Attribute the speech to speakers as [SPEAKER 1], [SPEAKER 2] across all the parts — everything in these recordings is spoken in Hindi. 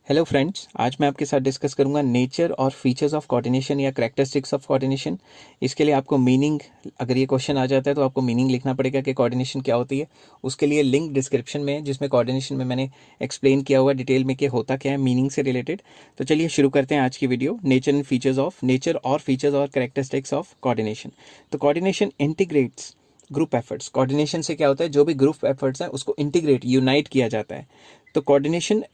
[SPEAKER 1] हेलो फ्रेंड्स, आज मैं आपके साथ डिस्कस करूंगा नेचर और फीचर्स ऑफ कोऑर्डिनेशन या कैरेक्टरिस्टिक्स ऑफ कोऑर्डिनेशन। इसके लिए आपको मीनिंग, अगर ये क्वेश्चन आ जाता है तो आपको मीनिंग लिखना पड़ेगा कि कोऑर्डिनेशन क्या होती है। उसके लिए लिंक डिस्क्रिप्शन में है, जिसमें कोऑर्डिनेशन में मैंने एक्सप्लेन किया हुआ डिटेल में कि होता क्या है मीनिंग से रिलेटेड। तो चलिए शुरू करते हैं आज की वीडियो। नेचर और फीचर्स और कैरेक्टरिस्टिक्स ऑफ कोऑर्डिनेशन। तो coordination integrates group efforts. Coordination से क्या होता है, जो भी ग्रुप एफर्ट्स हैं उसको इंटीग्रेट, यूनाइट किया जाता है। तो coordination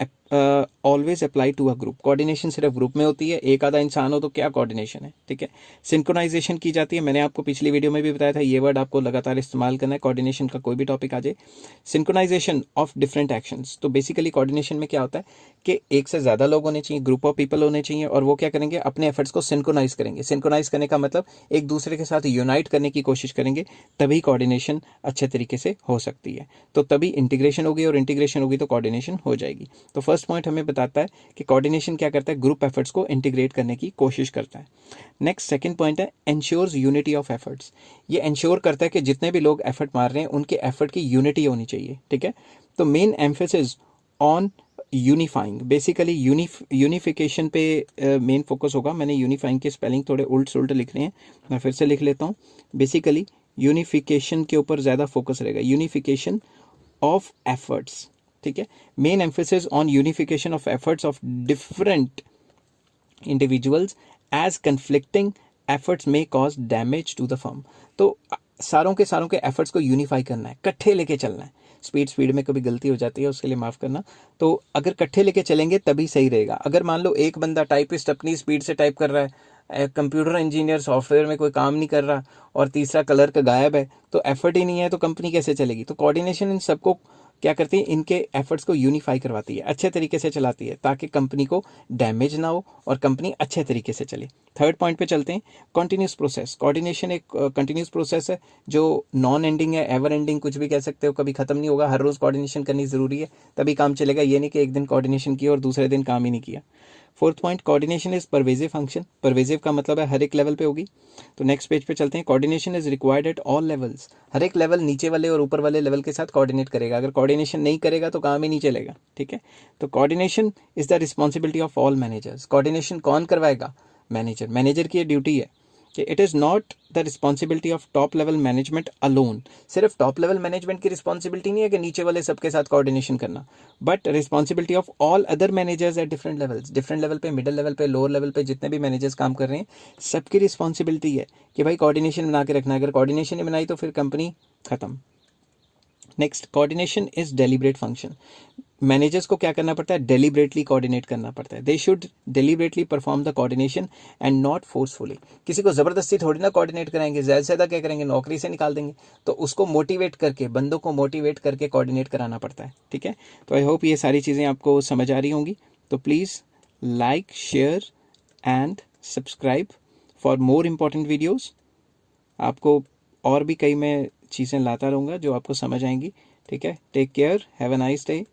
[SPEAKER 1] always apply to a group. Coordination सिर्फ ग्रुप में होती है, एक आधा इंसान हो तो क्या कोऑर्डिनेशन है, ठीक है। सिंक्रोनाइजेशन की जाती है, मैंने आपको पिछली वीडियो में भी बताया था, ये वर्ड आपको लगातार इस्तेमाल करना है कोऑर्डिनेशन का, कोई भी टॉपिक आ जाए। Synchronisation of different actions. तो बेसिकली कोऑर्डिनेशन में क्या होता है कि एक से ज़्यादा लोग होने चाहिए, ग्रुप ऑफ पीपल होने चाहिए, और वो क्या करेंगे, अपने एफर्ट्स को सिंक्रोनाइज करेंगे। सिंक्रोनाइज करने का मतलब एक दूसरे के साथ यूनाइट करने की कोशिश करेंगे, तभी कोऑर्डिनेशन अच्छे तरीके से हो सकती है। तो तभी इंटीग्रेशन होगी, और इंटीग्रेशन होगी तो कोऑर्डिनेशन हो जाएगी। तो फर्स्ट पॉइंट हमें बताता है कि कोऑर्डिनेशन क्या करता है, ग्रुप एफर्ट्स को इंटीग्रेट करने की कोशिश करता है। नेक्स्ट सेकंड पॉइंट है एंश्योर्स यूनिटी ऑफ एफर्ट्स। ये एंश्योर करता है कि जितने भी लोग एफर्ट मार रहे हैं उनके एफर्ट की यूनिटी होनी चाहिए, ठीक है। तो main emphasis on unifying, basically unification पे मेन फोकस होगा। मैंने यूनिफाइंग के स्पेलिंग थोड़े उल्ट सुल्ट लिख रहे हैं, मैं फिर से लिख लेता हूँ। बेसिकली यूनिफिकेशन के ऊपर ज़्यादा फोकस रहेगा, यूनिफिकेशन ऑफ एफर्ट्स, ठीक है। Main emphasis on unification of efforts of different individuals as conflicting efforts में cause damage to the firm. तो सारों के एफर्ट्स को यूनिफाई करना है, इकट्ठे लेके चलना है। स्पीड में कभी गलती हो जाती है, उसके लिए माफ़ करना। तो अगर इकट्ठे लेके चलेंगे तभी सही रहेगा। अगर मान लो एक बंदा टाइपिस्ट अपनी स्पीड से टाइप कर रहा है, कंप्यूटर इंजीनियर सॉफ्टवेयर में कोई काम नहीं कर रहा, और तीसरा क्लर्क गायब है, तो एफर्ट ही नहीं है, तो कंपनी कैसे चलेगी। तो कोऑर्डिनेशन इन सबको क्या करती है, इनके एफर्ट्स को यूनिफाई करवाती है, अच्छे तरीके से चलाती है, ताकि कंपनी को डैमेज ना हो और कंपनी अच्छे तरीके से चले। थर्ड पॉइंट पे चलते हैं, कॉन्टिन्यूस प्रोसेस। कोऑर्डिनेशन एक कंटिन्यूस प्रोसेस है जो नॉन एंडिंग है, एवर एंडिंग कुछ भी कह सकते हो, कभी खत्म नहीं होगा। हर रोज़ कोऑर्डिनेशन करनी ज़रूरी है, तभी काम चलेगा। ये नहीं कि एक दिन कोऑर्डिनेशन किया और दूसरे दिन काम ही नहीं किया। Fourth point, coordination is pervasive function. Pervasive का मतलब है हर एक लेवल पे होगी। तो नेक्स्ट पेज पे चलते हैं, coordination is required at all levels. हर एक लेवल नीचे वाले और ऊपर वाले लेवल के साथ कोऑर्डिनेट करेगा। अगर कोऑर्डिनेशन नहीं करेगा तो काम ही नहीं चलेगा, ठीक है। तो coordination is the responsibility of all managers. Coordination कौन करवाएगा, मैनेजर। मैनेजर की ये ड्यूटी है कि it is not the responsibility of top level management alone. सिर्फ टॉप लेवल मैनेजमेंट की रिस्पॉन्सिबिलिटी नहीं है कि नीचे वाले सबके साथ कोऑर्डिनेशन करना, but responsibility of all other managers at different levels. Different level पे, मिडिल लेवल पे, लोअर लेवल पे जितने भी मैनेजर्स काम कर रहे हैं, सबकी रिस्पॉन्सिबिलिटी है कि भाई कोऑर्डिनेशन बना के रखना है। अगर कोऑर्डिनेशन नहीं बनाई तो फिर कंपनी खत्म। Next, coordination is deliberate function. Managers को क्या करना पड़ता है, डेलिब्रेटली कोऑर्डिनेट करना पड़ता है। They should deliberately perform the coordination and not forcefully. किसी को ज़बरदस्ती थोड़ी ना कोऑर्डिनेट कराएंगे, ज़्यादा से ज़्यादा क्या करेंगे, नौकरी से निकाल देंगे। तो उसको मोटिवेट करके, बंदों को मोटिवेट करके कोऑर्डिनेट कराना पड़ता है, ठीक है। तो आई होप ये सारी चीज़ें आपको समझ आ रही होंगी। तो please like, share and subscribe for more important videos. आपको और भी कई मैं चीज़ें लाता रहूँगा जो आपको समझ आएंगी, ठीक है। Take care, have a nice day.